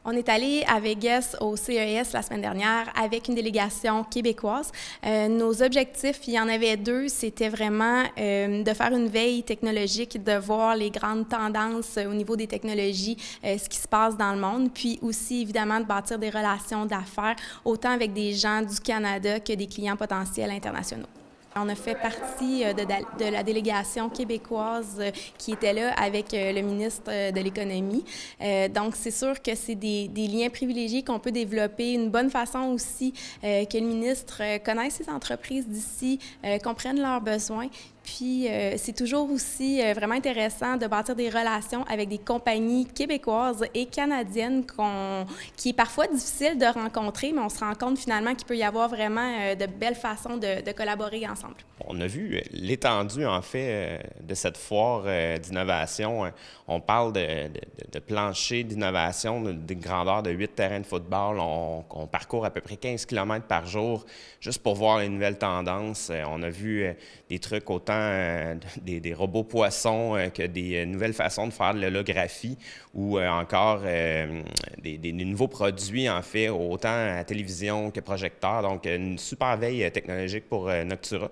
On est allé à Vegas au CES la semaine dernière avec une délégation québécoise. Nos objectifs, il y en avait deux, c'était vraiment de faire une veille technologique, de voir les grandes tendances au niveau des technologies, ce qui se passe dans le monde, puis aussi évidemment de bâtir des relations d'affaires, autant avec des gens du Canada que des clients potentiels internationaux. On a fait partie de la délégation québécoise qui était là avec le ministre de l'Économie. Donc, c'est sûr que c'est des liens privilégiés qu'on peut développer. Une bonne façon aussi que le ministre connaisse ses entreprises d'ici, comprenne leurs besoins. Puis, c'est toujours aussi vraiment intéressant de bâtir des relations avec des compagnies québécoises et canadiennes qui est parfois difficile de rencontrer, mais on se rend compte finalement qu'il peut y avoir vraiment de belles façons de collaborer ensemble. On a vu l'étendue, en fait, de cette foire d'innovation. On parle de plancher d'innovation de grandeur de 8 terrains de football. On parcourt à peu près 15 km par jour juste pour voir les nouvelles tendances. On a vu des trucs autant des robots poissons que des nouvelles façons de faire de l'holographie ou encore des nouveaux produits, en fait, autant à télévision que projecteur. Donc, une super veille technologique pour Noctura.